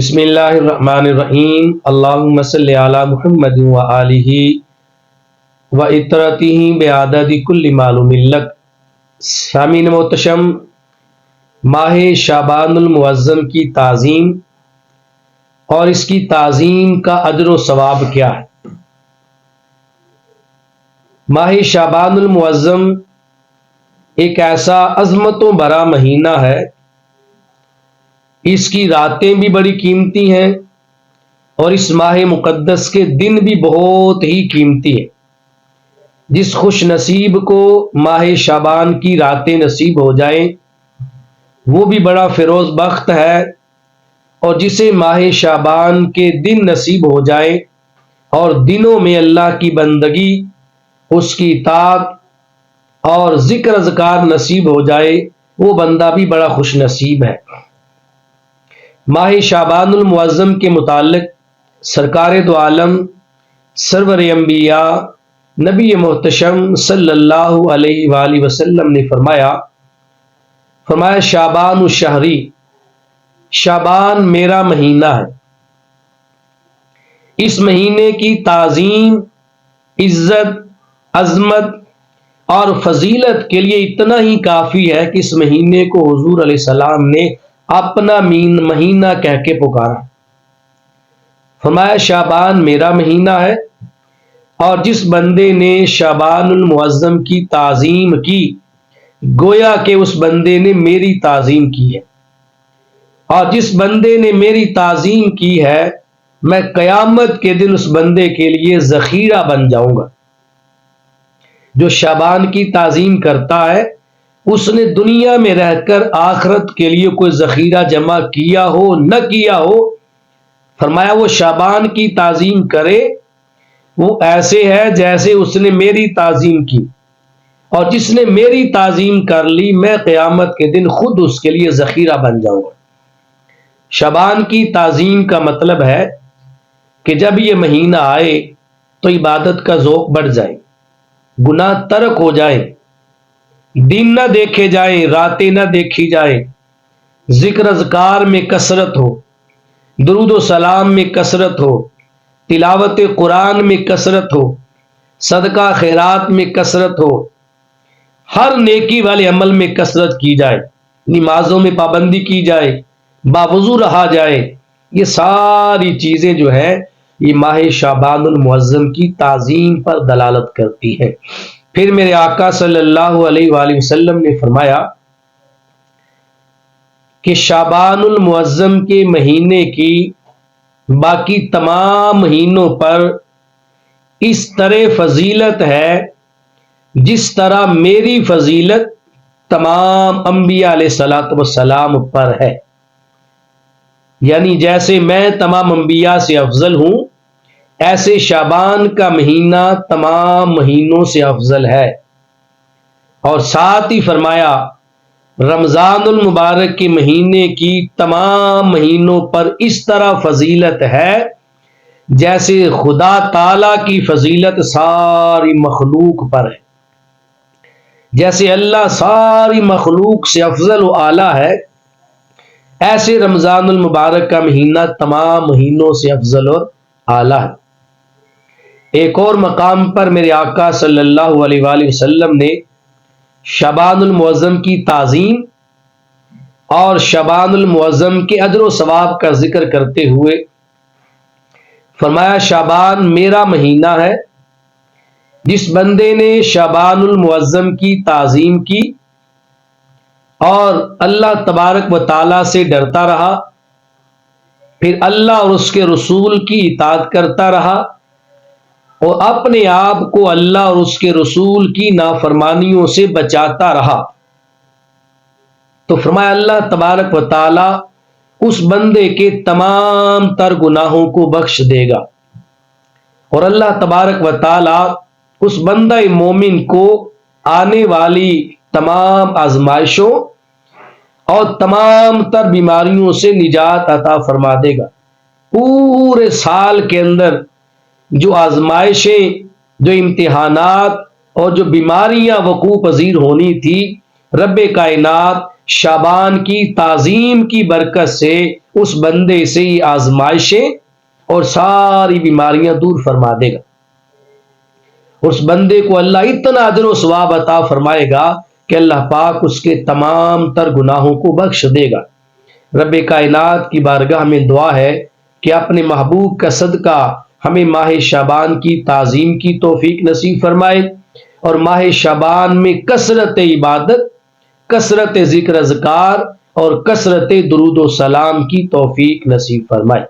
بسم اللہ الرحمن الرحیم اللہم صلی علی محمد و آلہ و اطرتہ بعدد کل معلوم لک۔ سامعین محتشم، ماہ شعبان المعظم کی تعظیم اور اس کی تعظیم کا اجر و ثواب کیا ہے؟ ماہ شعبان المعظم ایک ایسا عظمتوں بھرا مہینہ ہے، اس کی راتیں بھی بڑی قیمتی ہیں اور اس ماہ مقدس کے دن بھی بہت ہی قیمتی ہیں۔ جس خوش نصیب کو ماہ شعبان کی راتیں نصیب ہو جائیں وہ بھی بڑا فیروز بخت ہے، اور جسے ماہ شعبان کے دن نصیب ہو جائیں اور دنوں میں اللہ کی بندگی، اس کی اطاعت اور ذکر اذکار نصیب ہو جائے وہ بندہ بھی بڑا خوش نصیب ہے۔ ماہ شعبان المعظم کے متعلق سرکار دو عالم سرور انبیاء نبی محتشم صلی اللہ علیہ وآلہ وسلم نے فرمایا شعبان الشہری، شعبان میرا مہینہ ہے۔ اس مہینے کی تعظیم، عزت، عظمت اور فضیلت کے لیے اتنا ہی کافی ہے کہ اس مہینے کو حضور علیہ السلام نے اپنا مہینہ کہہ کے پکارا۔ فرمایا شعبان میرا مہینہ ہے، اور جس بندے نے شعبان المعظم کی تعظیم کی گویا کہ اس بندے نے میری تعظیم کی ہے، اور جس بندے نے میری تعظیم کی ہے میں قیامت کے دن اس بندے کے لیے ذخیرہ بن جاؤں گا۔ جو شعبان کی تعظیم کرتا ہے اس نے دنیا میں رہ کر آخرت کے لیے کوئی ذخیرہ جمع کیا ہو نہ کیا ہو، فرمایا وہ شعبان کی تعظیم کرے وہ ایسے ہے جیسے اس نے میری تعظیم کی، اور جس نے میری تعظیم کر لی میں قیامت کے دن خود اس کے لیے ذخیرہ بن جاؤں گا۔ شعبان کی تعظیم کا مطلب ہے کہ جب یہ مہینہ آئے تو عبادت کا ذوق بڑھ جائے، گناہ ترک ہو جائے، دن نہ دیکھے جائیں، راتیں نہ دیکھی جائیں، ذکر اذکار میں کثرت ہو، درود و سلام میں کثرت ہو، تلاوت قرآن میں کثرت ہو، صدقہ خیرات میں کثرت ہو، ہر نیکی والے عمل میں کثرت کی جائے، نمازوں میں پابندی کی جائے، باوضو رہا جائے۔ یہ ساری چیزیں جو ہیں یہ ماہ شعبان المعظم کی تعظیم پر دلالت کرتی ہیں۔ پھر میرے آقا صلی اللہ علیہ وآلہ وسلم نے فرمایا کہ شعبان المعظم کے مہینے کی باقی تمام مہینوں پر اس طرح فضیلت ہے جس طرح میری فضیلت تمام انبیاء علیہ الصلوۃ والسلام پر ہے، یعنی جیسے میں تمام انبیاء سے افضل ہوں ایسے شعبان کا مہینہ تمام مہینوں سے افضل ہے۔ اور ساتھ ہی فرمایا رمضان المبارک کے مہینے کی تمام مہینوں پر اس طرح فضیلت ہے جیسے خدا تعالی کی فضیلت ساری مخلوق پر ہے، جیسے اللہ ساری مخلوق سے افضل و اعلیٰ ہے، ایسے رمضان المبارک کا مہینہ تمام مہینوں سے افضل اور اعلیٰ ہے۔ ایک اور مقام پر میرے آقا صلی اللہ علیہ وآلہ وسلم نے شعبان المعظم کی تعظیم اور شعبان المعظم کے اجر و ثواب کا ذکر کرتے ہوئے فرمایا شعبان میرا مہینہ ہے، جس بندے نے شعبان المعظم کی تعظیم کی اور اللہ تبارک و تعالیٰ سے ڈرتا رہا، پھر اللہ اور اس کے رسول کی اطاعت کرتا رہا اور اپنے آپ کو اللہ اور اس کے رسول کی نافرمانیوں سے بچاتا رہا، تو فرمایا اللہ تبارک و تعالیٰ اس بندے کے تمام تر گناہوں کو بخش دے گا، اور اللہ تبارک و تعالیٰ اس بندہ مومن کو آنے والی تمام آزمائشوں اور تمام تر بیماریوں سے نجات عطا فرما دے گا۔ پورے سال کے اندر جو آزمائشیں، جو امتحانات اور جو بیماریاں وقوع پذیر ہونی تھی، رب کائنات شعبان کی تعظیم کی برکت سے اس بندے سے یہ آزمائشیں اور ساری بیماریاں دور فرما دے گا. اس بندے کو اللہ اتنا اجر و ثواب عطا فرمائے گا کہ اللہ پاک اس کے تمام تر گناہوں کو بخش دے گا. رب کائنات کی بارگاہ میں دعا ہے کہ اپنے محبوب کا صدقہ ہمیں ماہ شعبان کی تعظیم کی توفیق نصیب فرمائے اور ماہ شعبان میں کثرت عبادت، کثرت ذکر اذکار اور کثرت درود و سلام کی توفیق نصیب فرمائے.